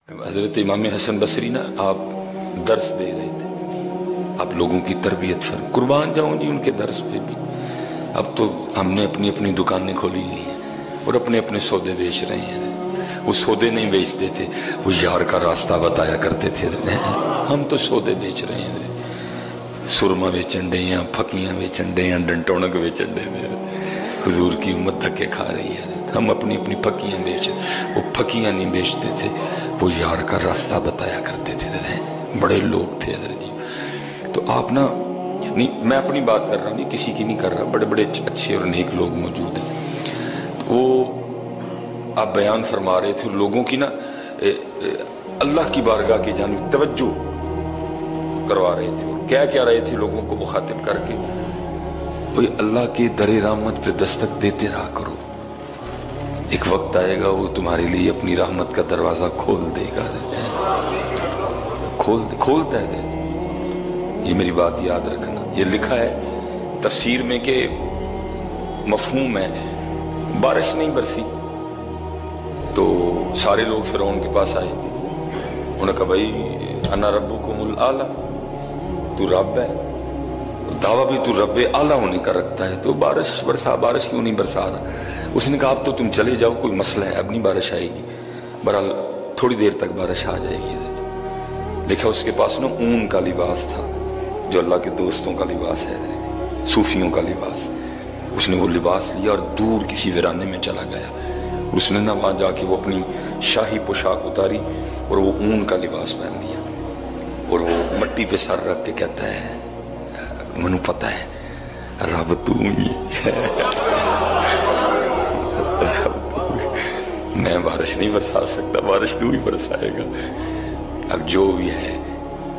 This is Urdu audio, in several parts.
حضرت امام حسن بصری نا آپ درس دے رہے تھے، آپ لوگوں کی تربیت پر قربان جاؤں جی ان کے درس پہ بھی۔ اب تو ہم نے اپنی اپنی دکانیں کھولی ہوئی ہیں اور اپنے اپنے سودے بیچ رہے ہیں۔ وہ سودے نہیں بیچتے تھے، وہ یار کا راستہ بتایا کرتے تھے۔ ہم تو سودے بیچ رہے ہیں، سرما بیچن ڈے ہیں، پھکیاں بیچن ڈے ہیں، ڈنٹونک بیچن ڈے ہیں۔ حضور کی امت دھکے کھا رہی ہے، ہم اپنی اپنی پھکیاں بیچ، وہ پھکیاں نہیں بیچتے تھے، وہ یار کا راستہ بتایا کرتے تھے۔ بڑے لوگ تھے حضرت جی۔ تو آپ نا نہیں، میں اپنی بات کر رہا ہوں، نہیں کسی کی نہیں کر رہا، بڑے بڑے اچھے اور نیک لوگ موجود ہیں۔ وہ آپ بیان فرما رہے تھے لوگوں کی نا اللہ کی بارگاہ کی جانب توجہ کروا رہے تھے، اور کیا رہے تھے لوگوں کو مخاطب کر کے، وہی اللہ کے در رحمت پہ دستک دیتے رہا کرو، ایک وقت آئے گا وہ تمہارے لیے اپنی رحمت کا دروازہ کھول دے گا۔ کھولتا ہے۔ یہ میری بات یاد رکھنا، یہ لکھا ہے تفسیر میں کہ مفہوم ہے، بارش نہیں برسی تو سارے لوگ فرعون کے پاس آئے، انہوں نے کہا بھائی انا ربکم الاعلی، تو رب ہے، دعویٰ بھی تو رب اعلیٰ ہونے کا رکھتا ہے، تو بارش برسا، بارش کیوں نہیں برسا رہا؟ اس نے کہا اب تو تم چلے جاؤ، کوئی مسئلہ ہے، اب نہیں بارش آئے گی، بہرحال تھوڑی دیر تک بارش آ جائے گی۔ لکھا اس کے پاس نا اون کا لباس تھا، جو اللہ کے دوستوں کا لباس ہے، صوفیوں کا لباس۔ اس نے وہ لباس لیا اور دور کسی ویرانے میں چلا گیا، اس نے نا وہاں جا کے وہ اپنی شاہی پوشاک اتاری اور وہ اون کا لباس پہن لیا، اور وہ مٹی پہ سر رکھ کے کہتا ہے منو پتہ ہے رب تو ہی ہے، میں بارش نہیں برسا سکتا، بارش تو ہی برسائے گا، اب جو بھی ہے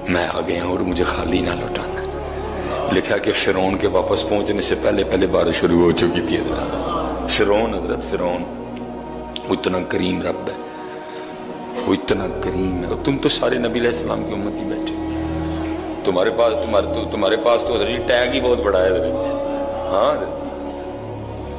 میں آ گیا ہوں اور مجھے خالی نہ لوٹانا۔ لکھا کہ فرعون کے واپس پہنچنے سے پہلے بارش شروع ہو چکی تھی۔ حضرت فرعون وہ اتنا کریم رب ہے، وہ اتنا کریم ہے، تم تو سارے نبی علیہ السلام کی امت ہی بیٹھے، تمہارے پاس تو حضرت ٹیگ ہی بہت بڑا ہے حضرت، ہاں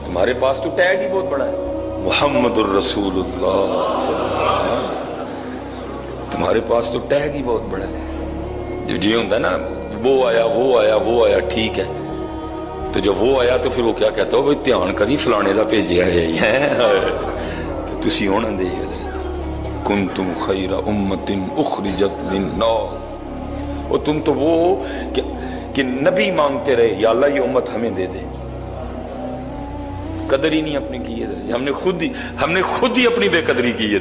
تمہارے پاس تو ٹیگ ہی بہت بڑا ہے، محمد الرسول اللہ صلی اللہ علیہ وسلم، تمہارے پاس تو ٹیگ ہی بہت بڑا ہے۔ جو ہوتا ہے نا وہ آیا ٹھیک ہے، تو جب وہ آیا تو پھر وہ کیا کہتا ہو بھائی دھیان کری فلانے دا بھیجیا ہے، تو تسی ہونا دے کنتم خیر امت اخرجت للناس، اور تم تو وہ کہ نبی مانگتے رہے یا اللہ یہ امت ہمیں دے دے، قدر ہی نہیں اپنی کی ہے، ہم نے خود ہی اپنی بے قدری کی ہے۔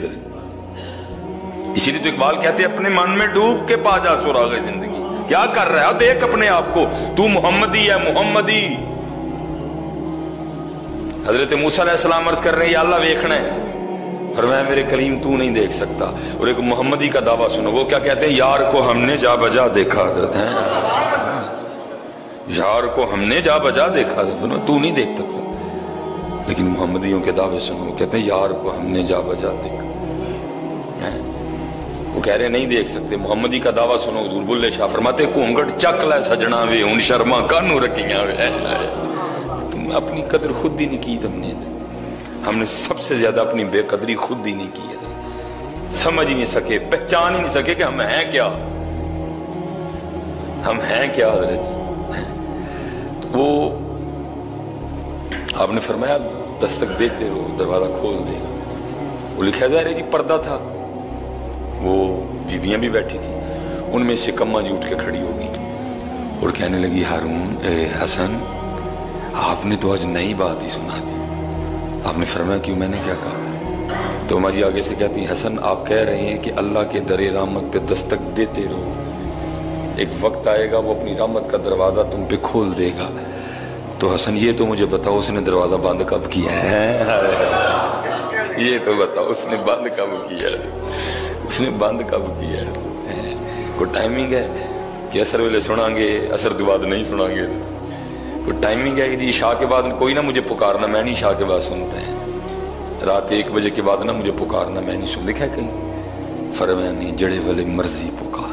اسی لیے تو اقبال کہتے ہیں اپنے من میں ڈوب کے پا جا سراغ زندگی، کیا کر رہا ہے دیکھ اپنے آپ کو، تو محمدی ہے، محمدی۔ حضرت موسیٰ علیہ السلام عرض کر رہے ہیں یا اللہ ویکھنا ہے، فرمایا میرے کلیم تو نہیں دیکھ سکتا، اور ایک محمدی کا دعویٰ سنو، وہ کیا کہتے ہیں یار کو ہم نے جا بجا دیکھا، حضرت ہیں یار کو ہم نے جا بجا دیکھا، تو نہیں دیکھ سکتا، لیکن محمدیوں کے دعوے سنو، وہ کہتے ہیں یار کو ہم نے جا بجا دیکھا، وہ کہہ رہے نہیں دیکھ سکتے۔ محمدی کا دعویٰ سنو، حضور بلے شاہ فرماتے کونگٹ چک لے سجنا وے ان شرما کانو رکھیاں وے، تم اپنی قدر خود ہی نہیں کی، ہم نے سب سے زیادہ اپنی بے قدری خود ہی نہیں کی ہے، سمجھ ہی نہیں سکے، پہچان ہی نہیں سکے کہ ہم ہیں کیا، ہم ہیں کیا حضرت۔ تو وہ آپ نے فرمایا دستک دیتے رہو دروازہ کھول دے گا۔ وہ لکھا ظاہر جی پردہ تھا، وہ بیویاں بھی بیٹھی تھی، ان میں سے کماں جی اٹھ کے کھڑی ہو گئی اور کہنے لگی ہارون حسن آپ نے تو آج نئی بات ہی سنا دی۔ آپ نے فرمایا کیوں؟ میں نے کیا کہا؟ تو اماں جی آگے سے کہتی حسن آپ کہہ رہے ہیں کہ اللہ کے در رحمت پہ دستک دیتے رہو، ایک وقت آئے گا وہ اپنی رحمت کا دروازہ تم پہ کھول دے گا، تو حسن یہ تو مجھے بتاؤ اس نے دروازہ بند کب کیا ہے؟ یہ تو بتاؤ اس نے بند کب کیا ہے، اس نے بند کب کیا ہے؟ کوئی ٹائمنگ ہے کہ اثر ویلے سناں گے، اثر کے بعد نہیں سناں گے؟ کوئی ٹائمنگ ہے کہ عشاء کے بعد کوئی نہ مجھے پکارنا، میں نہیں عشاء کے بعد سنتا ہے، رات 1 بجے کے بعد نہ مجھے پکارنا، میں نہیں سن، لکھا ہے کہیں؟ فرمایا نہیں، جڑے والے مرضی پکار،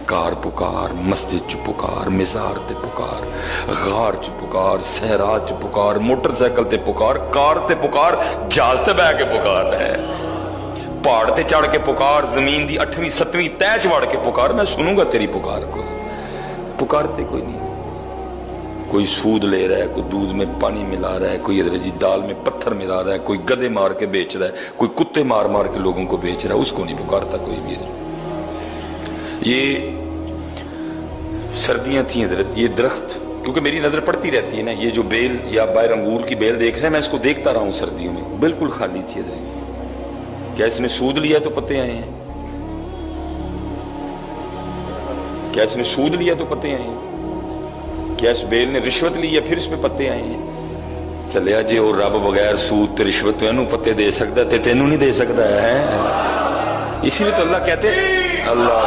کار پکار، مسجد چ پکار، مزار تے پکار، غار چ پکار، صحرا چ پکار، موٹر سائیکل تے پکار، کار تے پکار، جہاز تے بہ کے پکار ہے، پہاڑ تے چڑھ کے پکار, زمین دی 8ویں 7ویں تہ چ وڑ کے پکار, میں سنوں گا تیری پکار کو. پکارتے کوئی نہیں. کوئی سود لے رہا ہے, کوئی دودھ میں پانی ملا رہا ہے, کوئی حضرت جی دال میں پتھر ملا رہا ہے, کوئی گدے مار کے بیچ رہا ہے, کوئی کتے مار مار کے لوگوں کو بیچ رہا ہے, اس کو نہیں پکارتا کوئی بھی. یہ سردیاں تھیں حضرت, یہ درخت کیونکہ میری نظر پڑتی رہتی ہے نا, یہ جو بیل یا باہر انگور کی بیل دیکھ رہے ہیں, میں اس کو دیکھتا رہا ہوں سردیوں میں, بالکل خالی تھی حضرت. کیا اس نے سود لیا تو پتے آئے ہیں؟ کیا اس نے سود لیا تو پتے آئے ہیں؟ کیا اس بیل نے رشوت لی ہے پھر اس میں پتے آئے ہیں؟ چلیا جی اور رب بغیر سود تے رشوت تو اینوں پتے دے سکتا تے تینوں نہیں دے سکتا ہے. اسی لیے تو اللہ کہتے اللہ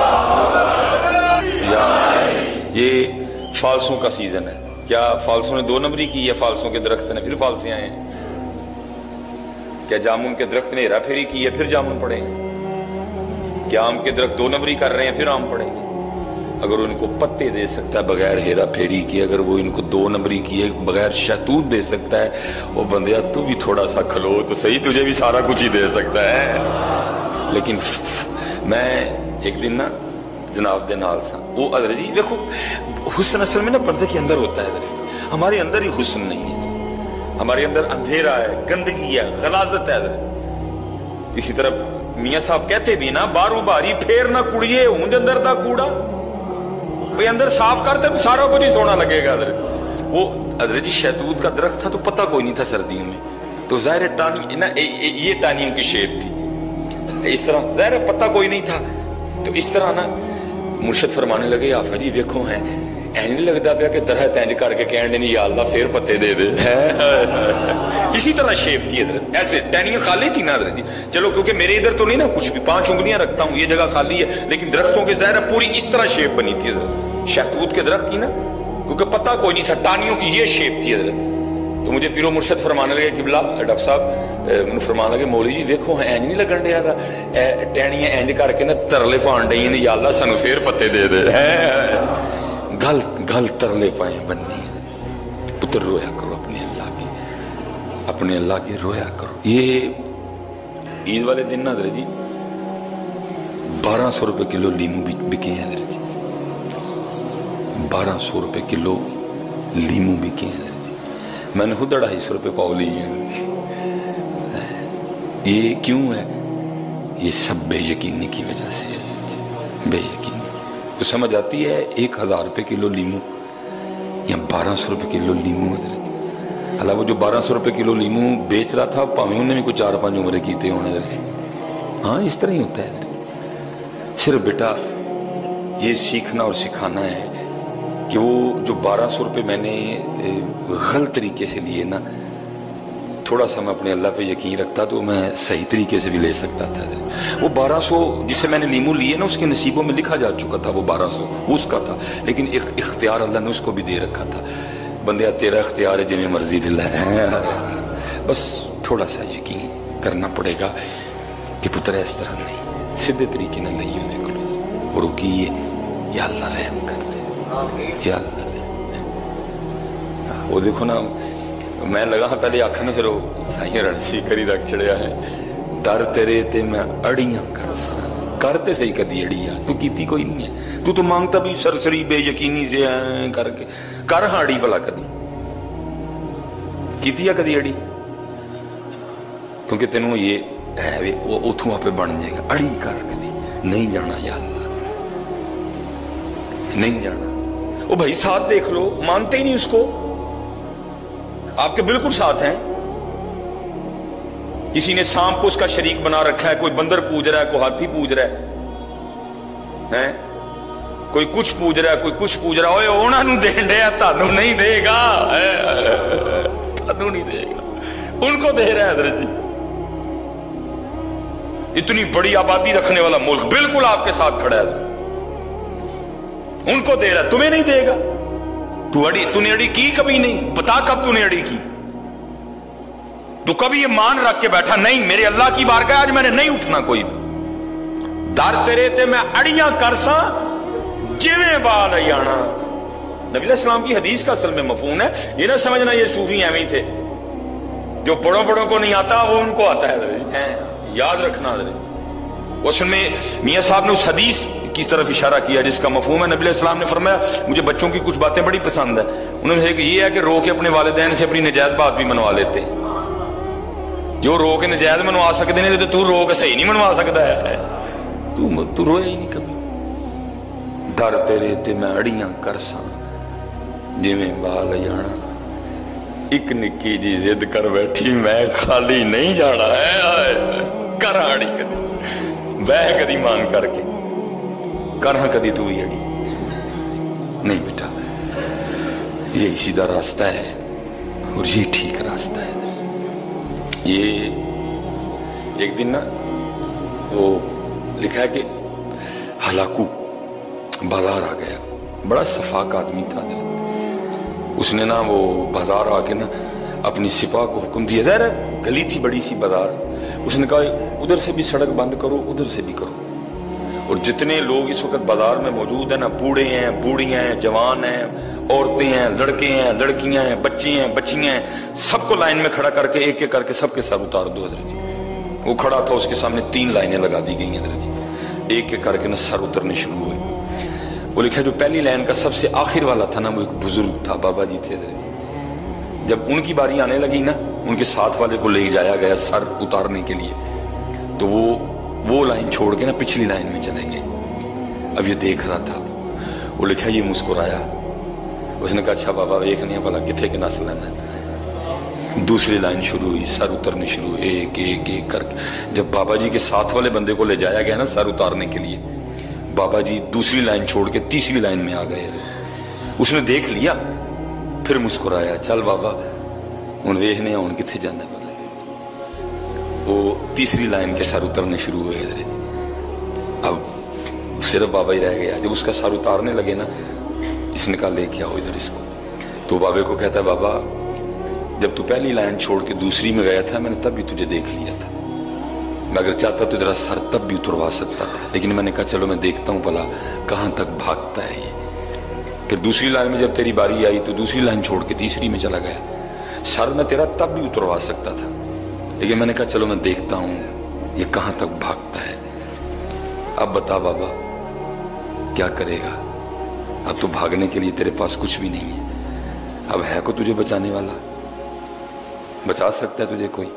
یا یہ فالسوں کا سیزن ہے. کیا فالسوں نے 2 نمبری کی ہے؟ فالسوں کے درخت نے پھر فالسے آئے ہیں. کیا جامن کے درخت نے ہیرا پھیری کی ہے پھر جامن پڑے ہیں؟ کیا آم کے درخت 2 نمبری کر رہے ہیں پھر آم پڑیں گے؟ اگر ان کو پتے دے سکتا ہے بغیر ہیرا پھیری کی, اگر وہ ان کو 2 نمبری کی ہے بغیر شہتوت دے سکتا ہے, وہ بندیا تو بھی تھوڑا سا کھلو تو صحیح, تجھے بھی سارا کچھ ہی دے سکتا ہے. لیکن میں ایک دن نا جناب دے نال سا, وہ حضرت جی دیکھو حسن اصل میں نا بندے کے اندر ہوتا ہے حضرت, ہمارے اندر ہی حسن نہیں ہے, ہمارے اندر اندھیرا ہے, گندگی ہے, غلاظت ہے حضرت. اسی طرح میاں صاحب کہتے بھی نا, باہروں باری پھیر نہ کڑیے ہوں دے اندر دا کوڑا, بھئی اندر صاف کرتے تو سارا کچھ ہی سونا لگے گا حضرت. وہ حضرت جی شہتوت کا درخت تھا تو پتہ کوئی نہیں تھا سردیوں میں, تو ظاہر ٹانی نا یہ ٹانیوں کی شیپ تھی, اس طرح ظاہر پتہ کوئی نہیں تھا. تو اس طرح نا مرشد فرمانے لگے آفا جی دیکھو ہیں این نہیں لگتا پیا کہ درخت اینج کر کے کہنے نہیں یا اللہ پھر پتے دے دے. اسی طرح شیپ تھی حضرت, ایسے ٹہنیاں خالی تھی نا حضرت جی. چلو کیونکہ میرے ادھر تو نہیں نا کچھ بھی, 5 انگلیاں رکھتا ہوں, یہ جگہ خالی ہے, لیکن درختوں کے ظاہر پوری اس طرح شیپ بنی تھی حضرت. شہتوت کے درخت تھی نا, کیونکہ پتہ کوئی نہیں تھا, ٹانیوں کی یہ شیپ تھی حضرت. تو مجھے پیرو مرشد فرمانے لگے قبلہ ڈاکٹر صاحب فرمانے لگے مولوی جی دیکھو اینج نہیں لگن دیا تھا, ٹہنیاں اینج کر کے نا ترلے پان ڈئی نے, یا اللہ سانو پھر پتے دے دے. گل گل ترلے پائے بننی ہے. پتر رویا کرو اپنے اللہ کی, اپنے اللہ کی رویا کرو. یہ عید والے دن نا حضرت جی 1200 روپے کلو لیمو بکے ہیں حضرت جی, 1200 روپے کلو لیمو بکے ہیں حضرت جی. میں نے خود 250 روپے پاؤ لی ہیں. یہ کیوں ہے؟ یہ سب بے یقینی کی وجہ سے ہے, بے یقینی. تو سمجھ آتی ہے 1000 روپے کلو لیمو یا 1200 روپے کلو لیمو حضرت. اللہ وہ جو 1200 روپے کلو لیمو بیچ رہا تھا پاویں انہیں بھی کوئی 4-5 عمرے کیتے ہونے حضرت. ہاں اس طرح ہی ہوتا ہے حضرت. صرف بیٹا یہ سیکھنا اور سکھانا ہے کہ وہ جو 1200 روپے میں نے غلط طریقے سے لیے نا, تھوڑا سا میں اپنے اللہ پہ یقین رکھتا تو میں صحیح طریقے سے بھی لے سکتا تھا. وہ 1200 جسے میں نے لیمو لیے نا اس کے نصیبوں میں لکھا جا چکا تھا, وہ 1200 اس کا تھا, لیکن اختیار اللہ نے اس کو بھی دے رکھا تھا. بندیا تیرا اختیار ہے جنہیں مرضی لے, بس تھوڑا سا یقین کرنا پڑے گا کہ پتر اس طرح نہیں, سیدھے طریقے نہ لئیے ہونے کو, اور رکیے یا اللہ رحم کر دے, یا اللہ رحم. وہ دیکھو نا میں لگا ہاں پہلے آکھا نا پھر وہ سائیں رڑسی کری رکھ چڑیا ہے, در تیرے تے میں اڑیاں کرتے صحیح کدی اڑیاں, تو کیتی کوئی نہیں ہے, تو مانگتا بھی سرسری بے یقینی سے کر کے کر ہاں اڑی بلا کدی کیتی ہے کدی اڑی, کیونکہ تینوں یہ ہے وہ اتھوں آپ بن جائے گا. اڑی کر کدی نہیں جانا یا اللہ, نہیں جانا. وہ بھائی ساتھ دیکھ لو, مانتے ہی نہیں اس کو, آپ کے بالکل ساتھ ہیں. کسی نے سانپ کو اس کا شریک بنا رکھا ہے, کوئی بندر پوج رہا ہے, کوئی ہاتھی پوج رہا ہے, کوئی کچھ پوج رہا ہے, کوئی کچھ پوج رہا ہے. اوہ انہوں دین دیا, تانوں نہیں دے گا, تانوں نہیں دے گا, ان کو دے رہا ہے حضرت جی. اتنی بڑی آبادی رکھنے والا ملک بالکل آپ کے ساتھ کھڑا ہے, ان کو دے رہا ہے, تمہیں نہیں دے گا. تو نے اڑی کی کبھی نہیں, بتا کب تو نے اڑی کی. تو کبھی یہ مان رکھ کے بیٹھا نہیں میرے اللہ کی بارگاہ آج میں نے نہیں اٹھنا کوئی, در تیرے تے میں اڑیاں کرساں جویں بال ایانا. نبی علیہ السلام کی حدیث کا اصل میں مفہوم ہے, یہ نہ سمجھنا یہ صوفی ایویں تھے, جو بڑوں بڑوں کو نہیں آتا وہ ان کو آتا ہے. یاد رکھنا حضرت, اس میں میاں صاحب نے اس حدیث کی طرف اشارہ کیا جس کا مفہوم ہے، نبی علیہ السلام نے فرمایا مجھے بچوں کی کچھ باتیں بڑی پسند ہیں، انہوں نے کہا کہ یہ ہے کہ رو کے اپنے والدین سے اپنی نجائز بات بھی منوا لیتے ہیں، جو رو کے نجائز منوا سکتے ہیں تو تو رو کے صحیح نہیں منوا سکتا ہے، تو رویا ہی نہیں کبھی۔ در تیرے تے میں اڑیاں کرساں جی میں بال جانا، ایک نکی جی ضد کر بیٹھی میں خالی نہیں جانا ہے، کراڑی کدی بہ کدی مان کر کے کرہاں کدی تو بھی اڑی نہیں بیٹا، یہی سیدھا راستہ ہے اور یہ ٹھیک راستہ ہے۔ یہ ایک دن نا وہ لکھا ہے کہ ہلاکو بازار آ گیا، بڑا صفاق آدمی تھا، اس نے نا وہ بازار آ کے نا اپنی سپاہ کو حکم دیا، ظاہر ہے گلی تھی بڑی سی بازار، اس نے کہا ادھر سے بھی سڑک بند کرو ادھر سے بھی کرو، اور جتنے لوگ اس وقت بازار میں موجود ہیں نا، بوڑھے ہیں بوڑھیاں ہیں جوان ہیں عورتیں ہیں لڑکے ہیں لڑکیاں ہیں بچے ہیں بچیاں ہیں، سب کو لائن میں کھڑا کر کے ایک ایک کر کے سب کے سر اتار دو حضرت جی۔ وہ کھڑا تھا، اس کے سامنے 3 لائنیں لگا دی گئی ہیں حضرت جی، ایک ایک کر کے نا سر اترنے شروع ہوئے۔ وہ لکھا جو پہلی لائن کا سب سے آخر والا تھا نا وہ ایک بزرگ تھا، بابا جی تھے حضرت جی۔ جب ان کی باری آنے لگی نا، ان کے ساتھ والے کو لے جایا گیا سر اتارنے کے لیے، تو وہ لائن چھوڑ کے نا پچھلی لائن میں چلے گئے۔ اب یہ دیکھ رہا تھا، وہ لکھا یہ مسکرایا، اس نے کہا اچھا بابا ایک نہیں بھلا کتنے کے نسل ہے۔ دوسری لائن شروع ہوئی، سر اترنے شروع ہوئے ایک ایک ایک کر کے۔ جب بابا جی کے ساتھ والے بندے کو لے جایا گیا نا سر اتارنے کے لیے، بابا جی دوسری لائن چھوڑ کے تیسری لائن میں آ گئے۔ اس نے دیکھ لیا، پھر مسکرایا، چل بابا ان ویخنے ان کتنے جانا پڑا۔ وہ تیسری لائن کے سر اترنے شروع ہوئے ادھر، اب صرف بابا ہی رہ گیا۔ جب اس کا سر اتارنے لگے نا، اس نے کہا لے کے آؤ ادھر اس کو، تو بابے کو کہتا ہے بابا جب تو پہلی لائن چھوڑ کے دوسری میں گیا تھا میں نے تب بھی تجھے دیکھ لیا تھا، میں اگر چاہتا تو تیرا سر تب بھی اتروا سکتا تھا، لیکن میں نے کہا چلو میں دیکھتا ہوں بھلا کہاں تک بھاگتا ہے یہ۔ پھر دوسری لائن میں جب تیری باری آئی تو دوسری لائن چھوڑ کے تیسری میں چلا گیا، سر میں تیرا تب بھی اتروا سکتا تھا، لیکن میں نے کہا چلو میں دیکھتا ہوں یہ کہاں تک بھاگتا ہے۔ اب بتا بابا کیا کرے گا؟ اب تو بھاگنے کے لیے تیرے پاس کچھ بھی نہیں ہے، اب ہے کو تجھے بچانے والا؟ بچا سکتا ہے تجھے کوئی؟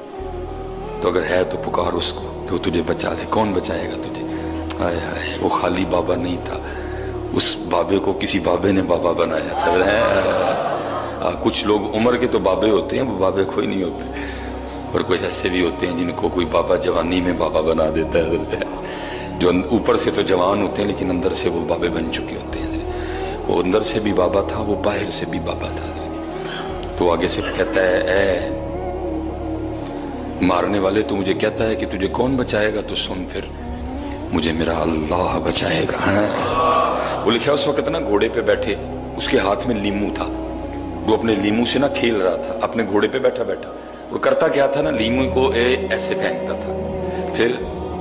تو اگر ہے تو پکار اس کو کہ وہ تجھے بچا لے۔ کون بچائے گا تجھے؟ ہائے ہائے، وہ خالی بابا نہیں تھا، اس بابے کو کسی بابے نے بابا بنایا تھا۔ کچھ لوگ عمر کے تو بابے ہوتے ہیں، وہ بابے کوئی نہیں ہوتے، اور کچھ ایسے بھی ہوتے ہیں جن کو کوئی بابا جوانی میں بابا بنا دیتا ہے، جو اوپر سے تو جوان ہوتے ہیں لیکن اندر سے وہ بابے بن چکے ہوتے ہیں۔ وہ اندر سے بھی بابا تھا، وہ باہر سے بھی بابا تھا۔ تو آگے سے کہتا ہے اے مارنے والے، تو مجھے کہتا ہے کہ تجھے کون بچائے گا؟ تو سن پھر، مجھے میرا اللہ بچائے گا۔ وہ لکھا اس وقت نا گھوڑے پہ بیٹھے، اس کے ہاتھ میں لیمو تھا، وہ اپنے لیمو سے نا کھیل رہا تھا، اپنے گھوڑے پہ بیٹھا بیٹھا وہ کرتا کیا تھا نا، لیمو کو ایسے پھینکتا تھا، پھر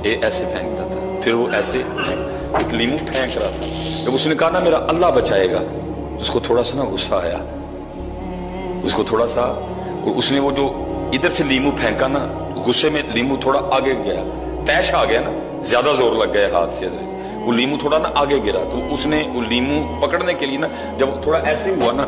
ایسے پھینکتا تھا، پھر وہ ایسے ایک لیمو پھینک رہا تھا۔ جب اس نے کہا نا میرا اللہ بچائے گا، اس کو تھوڑا سا نا غصہ آیا، اس کو تھوڑا سا، اور اس نے وہ جو ادھر سے لیمو پھینکا نا، غصے میں لیمو تھوڑا آگے گیا، تیش آ گیا نا، زیادہ زور لگ گیا ہاتھ سے، وہ لیمو تھوڑا نا آگے گرا، تو اس نے وہ لیمو پکڑنے کے لیے نا جب تھوڑا ایسے ہوا نا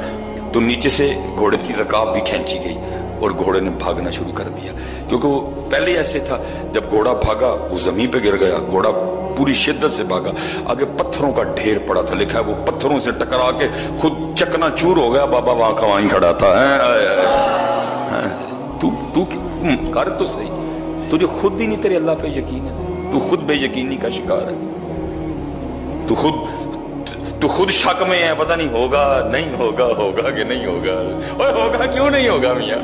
تو نیچے سے گھوڑے کی رکاب بھی کھینچی گئی اور گھوڑے نے بھاگنا شروع کر دیا، کیونکہ وہ پہلے ایسے تھا، جب گھوڑا بھاگا وہ زمین پہ گر گیا، گھوڑا پوری شدت سے بھاگا، آگے پتھروں کا ڈھیر پڑا تھا، لکھا ہے وہ پتھروں سے ٹکرا کے خود چکنا چور ہو گیا، بابا وہاں کا وہیں کھڑا تھا۔ تو کر تو صحیح، تجھے خود ہی نہیں تیرے اللہ پہ یقین ہے، تو خود بے یقینی کا شکار ہے، تو خود شک میں ہے، پتہ نہیں ہوگا نہیں ہوگا، ہوگا کہ نہیں ہوگا، اور ہوگا کیوں نہیں ہوگا میاں؟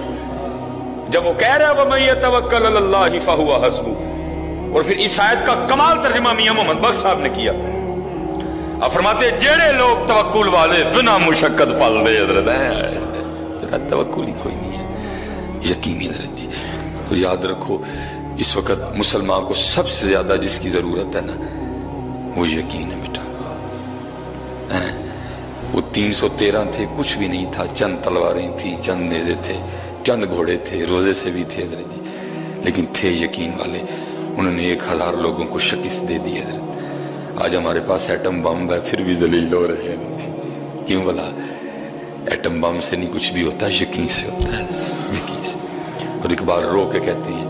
جب وہ کہہ رہا ہے وَمَن يَتَوَكَّلْ عَلَى اللَّهِ فَهُوَ حَسْبُهُ، اور پھر اس آیت کا کمال ترجمہ میاں محمد بخش صاحب نے کیا، آپ فرماتے ہیں جڑے لوگ توکل والے بنا مشقت پل دے حضرت ہیں، تیرا توکل ہی کوئی نہیں ہے، یقینی حضرت جی۔ تو یاد رکھو اس وقت مسلمان کو سب سے زیادہ جس کی ضرورت ہے نا وہ یقین ہے بیٹا۔ وہ 313 تھے، کچھ بھی نہیں تھا، چند تلواریں تھیں، چند نیزے تھے، چند گھوڑے تھے، روزے سے بھی تھے حضرت جی، لیکن تھے یقین والے، انہوں نے 1000 لوگوں کو شکست دے دی حضرت. آج ہمارے پاس ایٹم بم ہے پھر بھی ذلیل ہو رہے ہیں. کیوں بلا؟ ایٹم بم سے نہیں کچھ بھی ہوتا، یقین سے ہوتا ہے، یقین سے. اور اقبال رو کے کہتے ہیں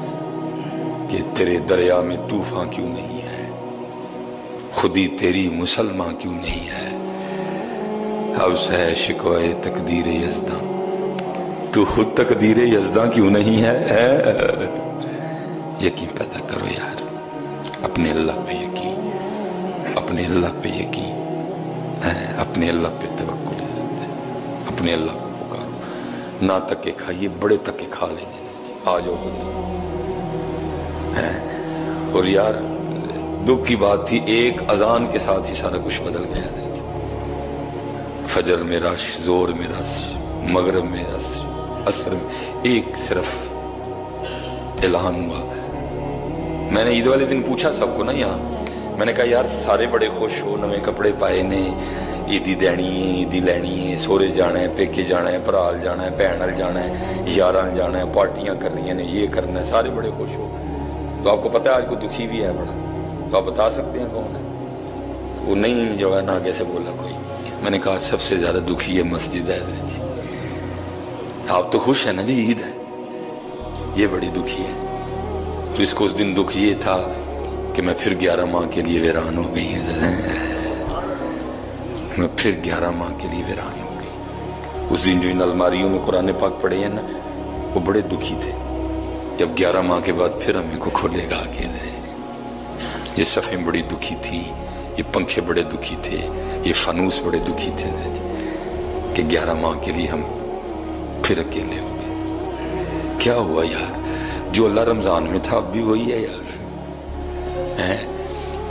کہ تیرے دریا میں طوفان کیوں نہیں ہے، خودی تیری مسلمان کیوں نہیں ہے. اب سے شکوائے تقدیر یزداں، تو خود تقدیر یزداں کیوں نہیں ہے. یقین پیدا کرو یار، اپنے اللہ پہ یقین، اپنے اللہ پہ یقین، اپنے اللہ پہ توکل، اپنے اللہ کو پکارو. نہ تکے کھائیے، بڑے تکے کھا لیں گے. آ جاؤ حضرت. اور یار دکھ کی بات تھی، ایک اذان کے ساتھ ہی سارا کچھ بدل گیا حضرت. فجر میں رش، زور میں رش، مغرب میں رش، عصر میں ایک صرف اعلان ہوا. میں نے عید والے دن پوچھا سب کو نا یہاں، میں نے کہا یار سارے بڑے خوش ہو، نویں کپڑے پائے نے، عیدی دینی ہے، عیدی لینی ہے، سورے جانا ہے، پیکے جانا ہے، پرال جانا ہے، بہن جانا ہے، یاران جانا ہے، پارٹیاں کرنی ہیں، یہ کرنا ہے، سارے بڑے خوش ہو. تو آپ کو پتہ ہے آج کوئی دکھی بھی ہے بڑا، تو آپ بتا سکتے ہیں کون ہے؟ وہ نہیں جو ہے نا آگے سے بولا کوئی. میں نے کہا سب سے زیادہ دکھی ہے مسجد ہے. آپ تو خوش ہیں نا جی، عید ہے، یہ بڑی دکھی ہے. اور اس کو اس دن دکھ یہ تھا کہ میں پھر 11 ماہ کے لیے ویران ہو گئی ہیں. میں پھر 11 ماہ کے لیے ویران ہو گئی. اس دن جو ان الماریوں میں قرآن پاک پڑھے ہیں نا، وہ بڑے دکھی تھے. جب 11 ماہ کے بعد پھر ہمیں کو کھولے گا آگے. یہ صفیں بڑی دکھی تھی، یہ پنکھے بڑے دکھی تھے، یہ فانوس بڑے دکھی تھے کہ 11 ماہ کے لیے ہم پھر اکیلے ہو گئے. کیا ہوا یار؟ جو اللہ رمضان میں تھا اب بھی وہی ہے یار.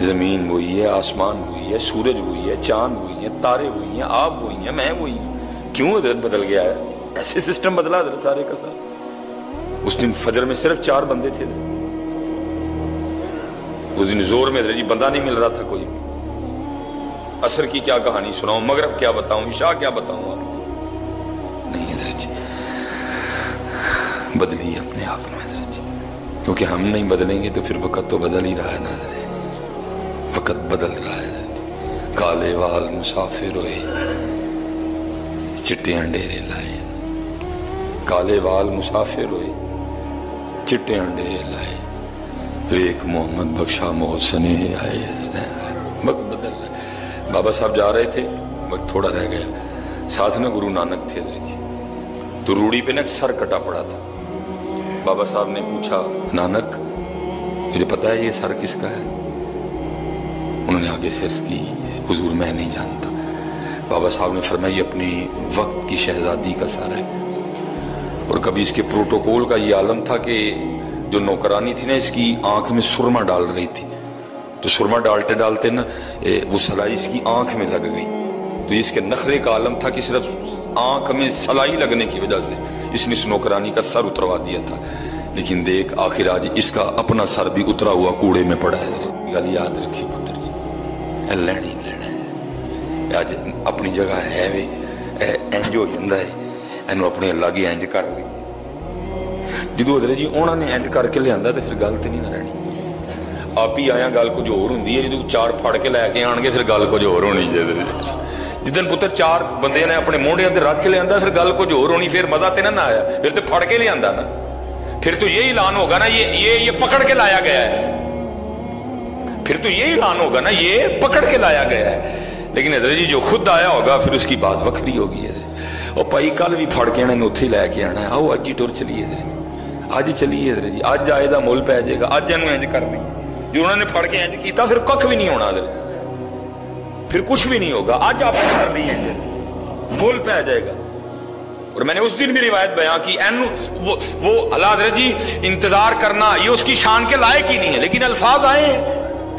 زمین وہی ہے، آسمان وہی ہے، سورج وہی ہے، چاند وہی ہے، تارے وہی ہیں، آپ وہی ہیں، میں وہی ہوں. کیوں حضرت بدل گیا ہے؟ ایسے سسٹم بدلا حضرت سارے کا سارا. اس دن فجر میں صرف 4 بندے تھے. اس دن زور میں حضرت جی بندہ نہیں مل رہا تھا کوئی. عصر کی کیا کہانی سناؤں، مغرب کیا بتاؤں، عشاء کیا بتاؤں آپ کو؟ نہیں حضرت جی، بدلی اپنے آپ میں حضرت جی، کیونکہ ہم نہیں بدلیں گے تو پھر وقت تو بدل ہی رہا ہے نا حضرت جی. وقت بدل رہا ہے حضرت جی. کالے وال مسافر ہوئے، چٹے انڈیرے لائے. کالے وال مسافر ہوئے، چٹے انڈیرے لائے. ایک محمد بخشا محسن آئے. وقت بدل رہا. بابا صاحب جا رہے تھے، وقت تھوڑا رہ گیا. ساتھ میں گرو نانک تھے حضرت جی. تو روڑی پہ نا سر کٹا پڑا تھا. بابا صاحب نے پوچھا نانک مجھے پتا ہے یہ سر کس کا ہے؟ انہوں نے آگے سے عرض کی حضور میں نہیں جانتا. بابا صاحب نے فرمایا یہ اپنی وقت کی شہزادی کا سر ہے. اور کبھی اس کے پروٹوکول کا یہ عالم تھا کہ جو نوکرانی تھی نا اس کی آنکھ میں سرما ڈال رہی تھی، تو سرما ڈالتے ڈالتے نا وہ سلائی اس کی آنکھ میں لگ گئی. تو اس کے نخرے کا عالم تھا کہ صرف آنکھ میں سلائی لگنے کی وجہ سے اس نے اس نوکرانی کا سر اتروا دیا تھا. لیکن دیکھ آخر آج اس کا اپنا سر بھی اترا ہوا کوڑے میں پڑا ہے. گل یاد رکھی پتر جی، لینا ہی لینا ہے. آج اپنی جگہ ہے وے انج ہو جاتا ہے، اینو اپنے اللہ کی انج کر لی. جدو حضرت جی انہوں نے انج کر کے لیا تو پھر گل تو نہیں نہ رہنی. آپ ہی آیا گل کچھ اور ہوں. جدو 4 پھڑ کے لے کے آن گے پھر گل کچھ اور ہونی. جدن پتر 4 بندے نے اپنے موڑے اندر رکھ کے لیا پھر گل کچھ اور ہونی. پھر مزہ تو نہ آیا، پھر تو پھڑ کے لیا نا. پھر تو یہ اعلان ہوگا نا یہ پکڑ کے لایا گیا ہے. پھر تو یہ اعلان ہوگا نا یہ پکڑ کے لایا گیا ہے. لیکن حضرت جی جو خود آیا ہوگا پھر اس کی بات وکری ہوگی. اور بھائی کل بھی پھڑ کے انہیں اتھے لے کے آنا ہے. آؤ اج ہی ٹر چلیے حضرت جی، اج چلیے حضرت جی. اج آئے دا مول پی جائے گا. اج انہوں انج کر دیں جو انہوں نے پھڑ کے انج کیتا پھر ککھ بھی نہیں ہونا حضرت. پھر کچھ بھی نہیں ہوگا. آج آپ کر لیے بول پہ آ جائے گا. اور میں نے اس دن بھی روایت بیان کی وہ اللہ حضرت جی انتظار کرنا یہ اس کی شان کے لائق ہی نہیں ہے. لیکن الفاظ آئے ہیں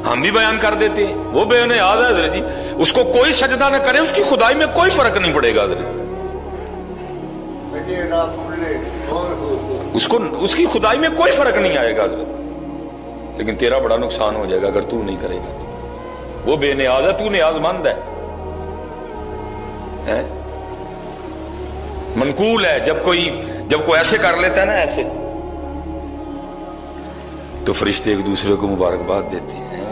ہم بھی بیان کر دیتے ہیں. وہ بے نیاز ہے حضرت جی، اس کو کوئی سجدہ نہ کرے اس کی خدائی میں کوئی فرق نہیں پڑے گا حضرت. اس کی خدائی میں کوئی فرق نہیں آئے گا حضرت. لیکن تیرا بڑا نقصان ہو جائے گا اگر تو نہیں کرے گا. وہ بے نیاز ہے، تو نیاز مند ہے. منقول ہے جب کوئی ایسے کر لیتا ہے نا ایسے تو فرشتے ایک دوسرے کو مبارکباد دیتے ہیں.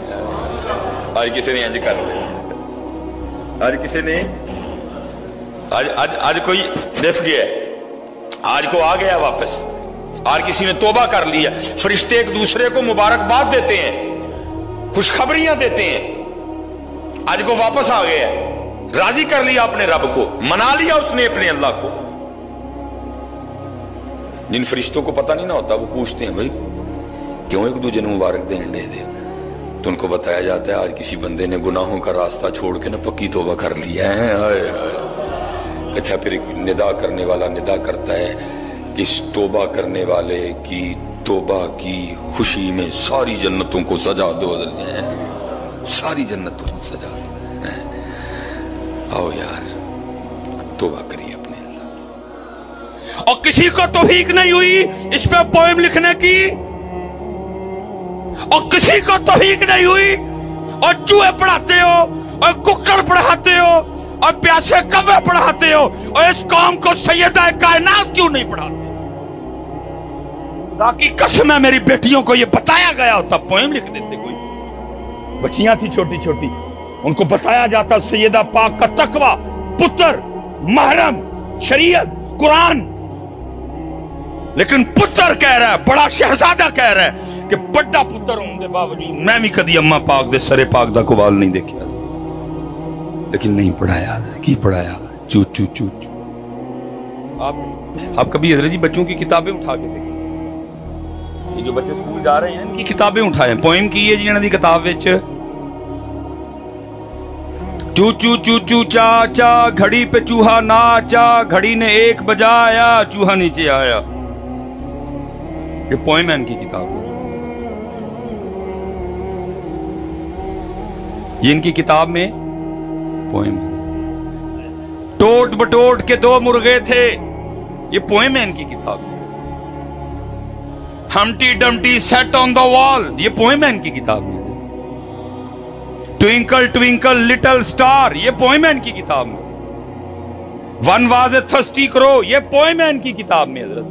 آج کسی نے انج کر لیا, آج کسی نے آج کوئی دف گیا, آج کو آ گیا واپس, آج کسی نے توبہ کر لیا. فرشتے ایک دوسرے کو مبارکباد دیتے ہیں, خوشخبریاں دیتے ہیں. آج کو واپس آ گیا, راضی کر لیا اپنے رب کو, منا لیا اس نے اپنے اللہ کو. جن فرشتوں کو پتہ نہیں نہ ہوتا وہ پوچھتے ہیں بھائی کیوں ایک دوسرے نے مبارک دینے دے, تو ان کو بتایا جاتا ہے آج کسی بندے نے گناہوں کا راستہ چھوڑ کے نا پکی توبہ کر لیا ہے. دیکھا پھر ندا کرنے والا ندا کرتا ہے کہ اس توبہ کرنے والے کی توبہ کی خوشی میں ساری جنتوں کو سجا دو, ساری جنتوں کو سجا دو. آؤ یار توبہ کریے اپنے اللہ. اور کسی کو توفیق نہیں ہوئی اس پہ پوئم لکھنے کی, اور کسی کو توفیق نہیں ہوئی اور چوہے پڑھاتے ہو اور ککڑ پڑھاتے ہو اور پیاسے کوے پڑھاتے ہو, اور اس قوم کو سیدہ کائنات کیوں نہیں پڑھاتے؟ خدا کی قسم ہے میری بیٹیوں کو یہ بتایا گیا ہوتا پوئم لکھ دیتے. کوئی بچیاں تھی چھوٹی چھوٹی, ان کو بتایا جاتا سیدہ پاک کا تقوی, پتر, محرم, شریعت, قرآن. لیکن پتر کہہ رہا ہے, بڑا شہزادہ کہہ رہا ہے کہ بڑا پتر ہوں دے باوجود میں بھی کدی اماں پاک دے سرے پاک دا کوال نہیں دیکھیا, لیکن نہیں پڑھایا. کی پڑھایا؟ چو چو چو چو. آپ کبھی حضرت جی بچوں کی کتابیں اٹھا کے دیکھیں, یہ جو بچے اسکول جا رہے ہیں ان کی کتابیں اٹھائیں, پوئم کی ہے جی انہوں نے کتاب وچ چو چو چو چو چا چا گھڑی پہ چوہا ناچا, گھڑی نے 1 بجایا چوہا نیچے آیا. یہ پوئم ہے ان کی کتاب, یہ ان کی کتاب میں پوئم. ٹوٹ بٹوٹ کے 2 مرغے تھے, یہ پوئم ہے ان کی کتاب میں. ہمٹی ڈمٹی سیٹ آن دا وال, یہ پوئم ہے ان کی کتاب میں. ٹوینکل ٹوینکل لٹل سٹار, یہ پوئم ہے ان کی کتاب میں. ون واز اے تھرسٹی کرو, یہ پوئم ہے ان کی کتاب میں حضرت.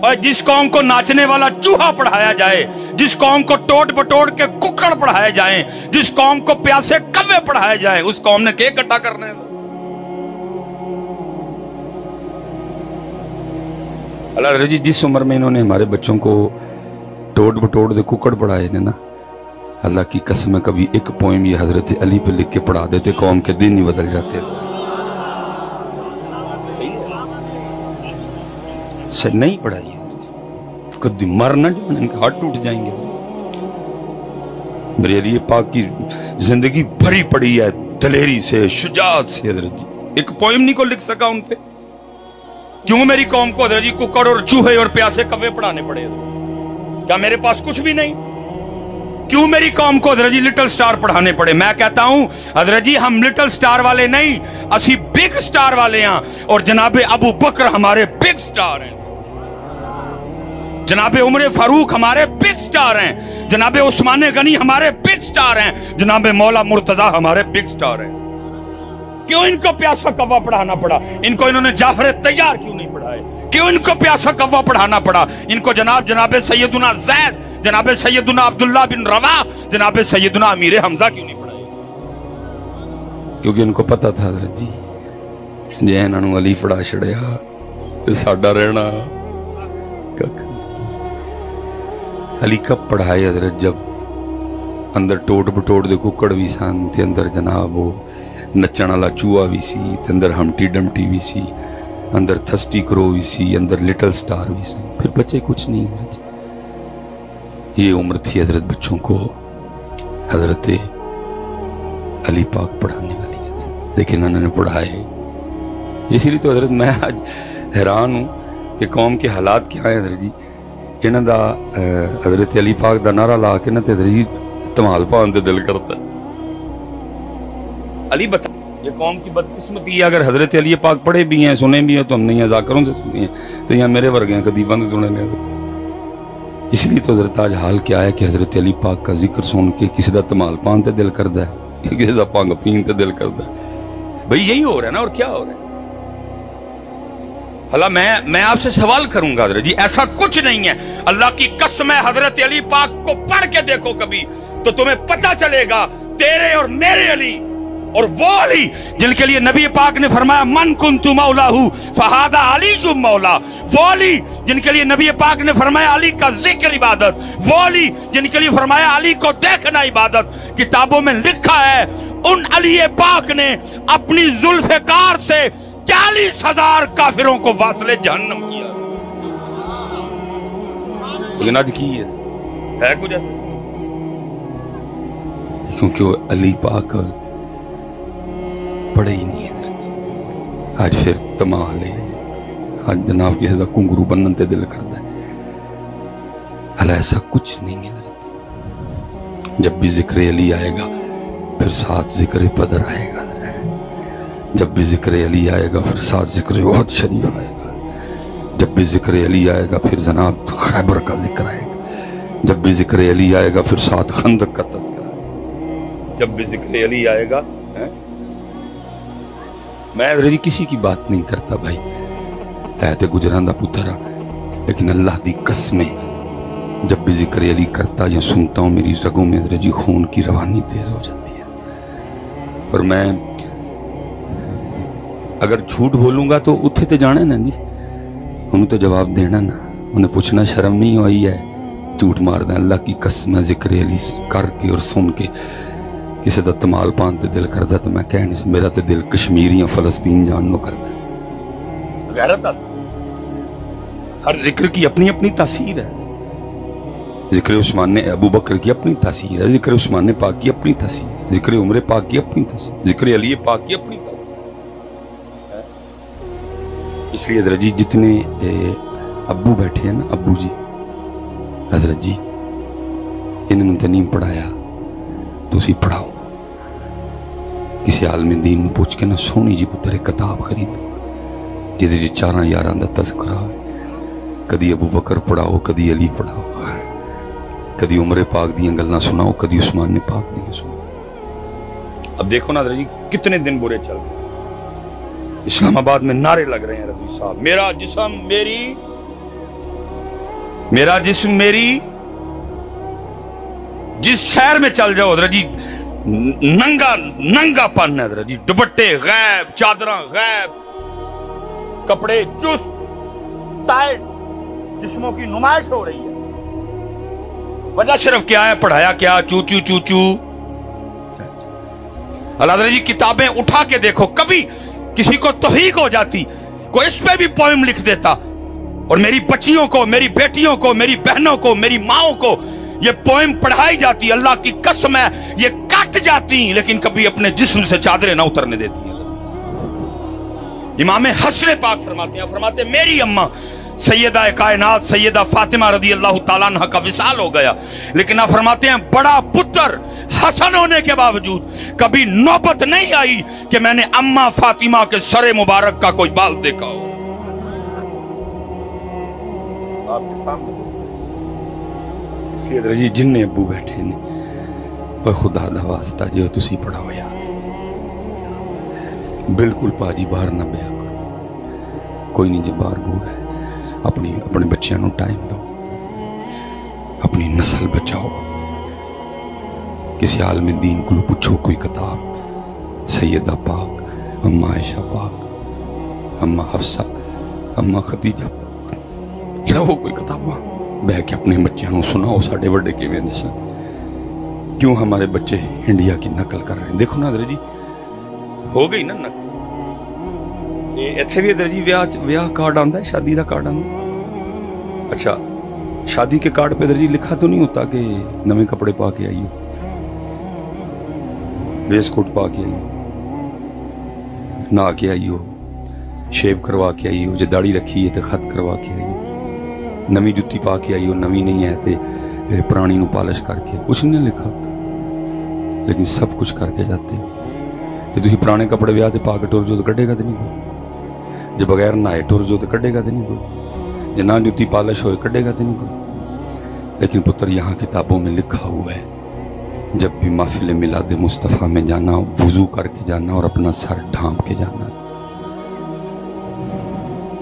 اور جس قوم کو ناچنے والا چوہا پڑھایا جائے, جس قوم کو ٹوٹ بٹوٹ کے ککڑ پڑھائے جائیں, جس قوم کو پیاسے کوے پڑھائے جائیں, اس قوم نے کیا اکٹھا کرنا ہے؟ اللہ حضرت جی جس عمر میں انہوں نے ہمارے بچوں کو ٹوٹ بٹوٹ دے ککڑ پڑھائے نے نا, اللہ کی قسم ہے کبھی ایک پوئم یہ حضرت علی پہ لکھ کے پڑھا دیتے قوم کے دن ہی بدل جاتے. سے نہیں پڑھائی کدی مرنا جو ان کے ہاتھ ٹوٹ جائیں گے. میرے علی پاک کی زندگی بھری پڑی ہے دلیری سے, شجاعت سے حضرت جی. ایک پوئم نہیں کو لکھ سکا ان پہ. کیوں میری قوم کو حضرت جی ککڑ اور چوہے اور پیاسے کوے پڑھانے پڑے؟ کیا میرے پاس کچھ بھی نہیں؟ کیوں میری قوم کو حضرت جی لٹل سٹار پڑھانے پڑے؟ میں کہتا ہوں حضرت جی ہم لٹل سٹار والے نہیں, اسی بگ سٹار والے ہیں. اور جناب ابو بکر ہمارے بگ سٹار ہیں, جناب عمر فاروق ہمارے بگ سٹار ہیں, جناب عثمان غنی ہمارے بگ سٹار ہیں, جناب مولا مرتضی ہمارے بگ سٹار ہیں. کیوں ان کو پیاسا کوا پڑھانا پڑا؟ ان کو انہوں نے جعفر طیار کیوں نہیں پڑھائے؟ کیوں ان کو پیاسا کوا پڑھانا پڑا؟ ان کو جناب سیدنا زید, جناب سیدنا عبداللہ بن رواح, جناب سیدنا امیر حمزہ کیوں نہیں پڑھائے؟ کیونکہ ان کو پتا تھا حضرت جی جے انہوں علی پڑھا چھڑیا ساڈا رہنا. علی کب پڑھائے حضرت؟ جب اندر ٹوٹ بٹوٹ دے ککڑ بھی سان تے اندر جناب وہ نچن والا چوہا بھی سی, تے اندر ہمٹی ڈمٹی بھی سی, اندر تھرسٹی کرو بھی سی, اندر لٹل سٹار بھی سی. پھر بچے کچھ نہیں حضرت. یہ عمر تھی حضرت بچوں کو حضرت علی پاک پڑھانے والی ہے, لیکن انہوں نے پڑھائے. اسی لیے تو حضرت میں آج حیران ہوں کہ قوم کے حالات کیا ہیں حضرت جی. انہوں دا حضرت علی پاک دا نعرہ لا کے نا تے حضرت جی تمال پان دے دل کرتا ہے. علی بتا یہ قوم کی بدقسمتی ہے, اگر حضرت علی پاک پڑھے بھی ہیں سنے بھی ہیں تو ہم نہیں ہیں, ذاکروں سے سنے ہیں, تو یہاں میرے ورگے ہیں کدی بند سنے لیں. اس لیے تو حضرت آج حال کیا ہے کہ حضرت علی پاک کا ذکر سن کے کسی دا تمال پان تے دل کردا ہے, کسی دا پانگ پین تے دل کردا ہے. بھئی یہی ہو رہا ہے نا, اور کیا ہو رہا ہے؟ اللہ میں آپ سے سوال کروں گا حضرت جی، ایسا کچھ نہیں ہے، اللہ کی قسم ہے حضرت علی پاک کو پڑھ کے دیکھو کبھی تو تمہیں پتہ چلے گا تیرے اور میرے علی اور وہ علی جن کے لیے نبی پاک نے فرمایا من کنت مولاہ فہذا علی مولا، وہ علی جن کے لیے نبی پاک نے فرمایا علی کا ذکر عبادت، وہ علی جن کے لیے فرمایا علی کو دیکھنا عبادت، کتابوں میں لکھا ہے ان علی پاک نے اپنی ذوالفقار سے 40,000 کافروں کو واصل جہنم کیا، لیکن آج کی ہے کچھ ایسا؟ کیونکہ وہ علی پاک پڑے ہی نہیں ہے۔ آج پھر تمال ہے، آج جناب کی حضرت کنگرو بنن تے دل کرتا ہے، اللہ ایسا کچھ نہیں ہے حضرت۔ جب بھی ذکر علی آئے گا پھر ساتھ ذکر بدر آئے گا، جب بھی ذکر علی آئے گا پھر ساتھ ذکر احد شریف آئے گا، جب بھی ذکر علی آئے گا پھر جناب خیبر کا ذکر آئے گا، جب بھی ذکر علی آئے گا پھر ساتھ خندق کا تذکرہ آئے گا، جب بھی ذکر علی آئے گا۔ میں رجی کسی کی بات نہیں کرتا بھائی، ہے تے گجران دا پترا، لیکن اللہ دی قسمیں جب بھی ذکر علی کرتا یا سنتا ہوں میری رگوں میں رجی خون کی روانی تیز ہو جاتی ہے، اور میں اگر جھوٹ بولوں گا تو اتھے تے جانا نا جی، انہوں تو جواب دینا نا، انہیں پوچھنا شرم نہیں ہوئی ہے، جھوٹ مار دیں۔ اللہ کی قسم ذکر علی کر کے اور سن کے کسی دا تمال پان تے دل کردہ تو میں کہہ نہیں، میرا تے دل کشمیریاں فلسطین جاننو کردہ ہے۔ غیرت آتا ہر ذکر کی اپنی اپنی تاثیر ہے، ذکر عثمان نے ابو بکر کی اپنی تاثیر ہے، ذکر عثمان پاک کی اپنی تاثیر ہے، ذکر عمر پاک کی اپنی تاثیر، ذکر علی پاک کی اپنی تاثیر۔ اس لیے حضرت جی جتنے ابو بیٹھے ہیں نا، ابو جی حضرت جی انہوں نے تو نہیں پڑھایا، تو اسی پڑھاؤ، کسی عالم دین میں پوچھ کے نا سونی جی پتر کتاب خریدو جیسے جی 4 دا تذکرہ ہے، کدی ابو بکر پڑھاؤ، کدی علی پڑھاؤ، کدی عمر پاک دیاں گلنا سناؤ، کدی عثمان پاک دیاں سناؤ۔ اب دیکھو نا حضرت جی کتنے دن برے چل رہے، اسلام آباد میں نعرے لگ رہے ہیں رضوی صاحب، میرا جسم میری، میرا جسم میری، جس شہر میں چل جاؤ حضرت جی ننگا پن ہے حضرت جی، دوپٹے غیب، چادراں غیب، کپڑے چست ٹائٹ، جسموں کی نمائش ہو رہی ہے۔ وجہ صرف کیا ہے؟ پڑھایا کیا؟ چوچو چوچو۔ اللہ حضرت جی کتابیں اٹھا کے دیکھو، کبھی کسی کو توہیق ہو جاتی، کوئی اس پہ بھی پوئم لکھ دیتا، اور میری بچیوں کو، میری بیٹیوں کو، میری بہنوں کو، میری ماؤں کو یہ پوئم پڑھائی جاتی، اللہ کی قسم ہے یہ کٹ جاتی، لیکن کبھی اپنے جسم سے چادریں نہ اترنے دیتی ہیں۔ امام حسن پاک فرماتے ہیں، فرماتے میری اماں سیدہ کائنات سیدہ فاطمہ رضی اللہ تعالیٰ عنہ کا وصال ہو گیا، لیکن آپ فرماتے ہیں بڑا پتر حسن ہونے کے باوجود کبھی نوبت نہیں آئی کہ میں نے اماں فاطمہ کے سر مبارک کا کوئی بال دیکھا ہو۔ آپ کے سامنے اس لیے درجی جن ابو بیٹھے نے وہ خدا دا واسطہ جو تسی پڑھاؤ یا بالکل پاجی باہر نہ بیا کرو، کوئی نہیں جو باہر بوڑھ ہے، اپنے بچیاں نو ٹائم دو، اپنی نسل بچاؤ، کسی عالم دین کو پوچھو کوئی کتاب، سیدہ پاک، اماں عائشہ پاک، اماں حفصہ، اماں خدیجہ پاک، لو کوئی کتاب بہ کے اپنے بچیاں نو سناؤ ساڑھے بڑے کے میں جیسا۔ کیوں ہمارے بچے انڈیا کی نقل کر رہے ہیں؟ دیکھو نا حضرت جی ہو گئی نا نقل، ایتھے بھی حضرت جی ویاہ کارڈ آندا ہے، شادی دا کارڈ آندا ہے۔ اچھا شادی کے کارڈ پہ حضرت جی لکھا تو نہیں ہوتا کہ نویں کپڑے پا کے آئیو، ویس کوٹ پا کے آئیو، نہا کے آئیو، شیو کروا کے آئیو، جے داڑھی رکھی ہے تو خط کروا کے آئیو، نویں جتی پا کے آئیو، نویں نہیں ہے تو پرانی نو پالش کر کے، کچھ نہیں لکھا ہوتا، لیکن سب کچھ کر کے جاتے ہیں۔ جے تسی پرانے کپڑے ویاہ تے پا کے ٹر جو تو کڈے گا تے نہیں کوئی، جے بغیر نہائے ٹر جو تو کڈے گا تے نہیں کوئی، جے نہ جتی پالش ہوئے کڈے گا تے نہیں کوئی۔ لیکن پتر یہاں کتابوں میں لکھا ہوا ہے جب بھی محفل میلاد مصطفیٰ میں جانا، وضو کر کے جانا اور اپنا سر ڈھانپ کے جانا،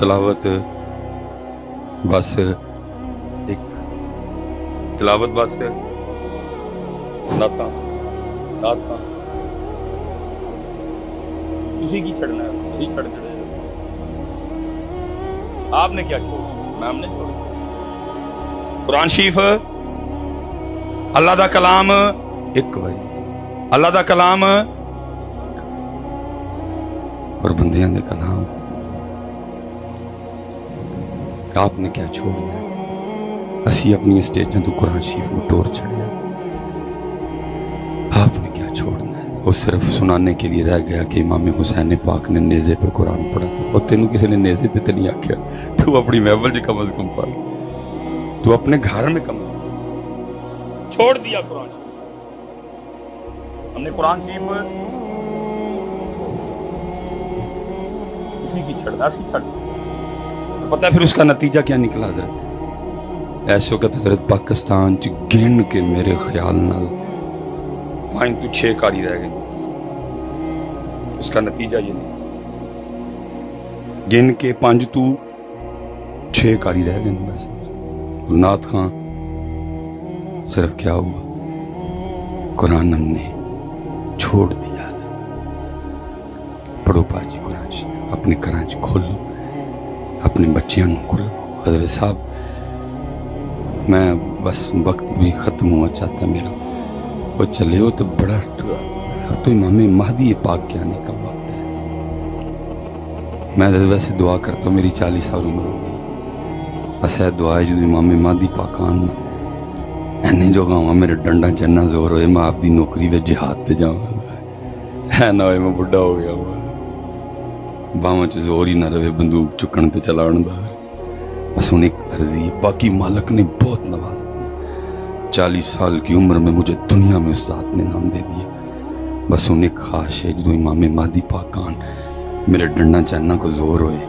تلاوت بس ایک تلاوت بس نعتاں تسی کی چھڑنا ہے، تسی چھڑ چھڑے آپ نے کیا چھوڑا؟ میں ہم نے چھوڑا قرآن شریف اللہ دا کلام ایک باری اللہ دا کلام اور بندیاں دے کلام آپ نے کیا چھوڑنا ہے؟ اسی اپنی اسٹیجوں تو قرآن شریف کو ٹور چھڑیا، آپ نے کیا چھوڑنا ہے؟ وہ صرف سنانے کے لیے رہ گیا کہ امام حسین پاک نے نیزے پہ قرآن پڑھا تھا، اور تینوں کسی نے نیزے تے نہیں آکھیا، تو اپنی محفل جی کم از کم پڑھ، تو اپنے گھر میں کم از کم چھوڑ دیا قرآن شریف۔ ہم نے قرآن شریف اسی کی چھڑنا، اسی چھڑ پتہ ہے پھر اس کا نتیجہ کیا نکلا حضرت؟ ایسے وقت حضرت پاکستان چ گن کے میرے خیال نال 5 تو 6 کاری رہ گئی، اس کا نتیجہ یہ نہیں، گن کے 5 تو 6 کاری رہ گئے بس۔ نعت خان صرف کیا ہوا؟ قرآن ہم نے چھوڑ دیا۔ پڑھو پاجی قرآن شریف، اپنے کراچی کھولو، اپنے بچیاں کھولو۔ حضرت صاحب میں بس وقت بھی ختم ہوا چاہتا میرا، وہ چلے ہو تو بڑا، اب تو امام مہدی پاک کے آنے کا وقت ہے۔ میں ویسے دعا کرتا ہوں، میری 40 سال عمر ہو گئی، بس ہے دعا ہے جو امام مہدی پاک آنا اینے جو گاواں میرے ڈنڈا چننا زور ہوئے، میں آپ دی نوکری وچ جہاد تے جاواں، ہے نہ ہوئے میں بڑھا ہو گیا ہوا، باواں چ زور ہی نہ رہے بندوق چکن تے چلاؤن دا۔ بس ان ایک عرضی، باقی مالک نے بہت نواز دیا، 40 سال کی عمر میں مجھے دنیا میں اس ذات نے نام دے دیا۔ بس ان ایک خواہش ہے جو امام مہدی پاک آن میرے ڈنڈا چننا کو زور ہوئے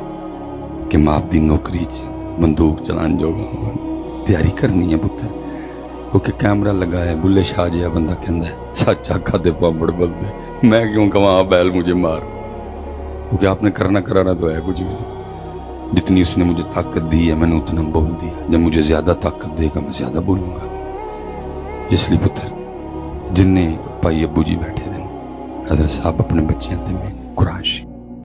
کہ میں آپ دی نوکری چ بندوق چلان جو گا، تیاری کرنی ہے پتر، کیونکہ کیمرہ لگا ہے، بلے شاہ جیا بندہ کہندا ہے سچ آکھا دے پامبڑ بلدے، میں کیوں کہاں بیل مجھے مار، کیونکہ آپ نے کرانا تو ہے کچھ بھی نہیں۔ جتنی اس نے مجھے طاقت دی ہے میں نے اتنا بول دیا، جب مجھے زیادہ طاقت دے گا میں زیادہ بولوں گا۔ اس لیے پتر جنہیں پائی ابو جی بیٹھے دن حضرت صاحب اپنے بچیاں تے میں قرآن شریف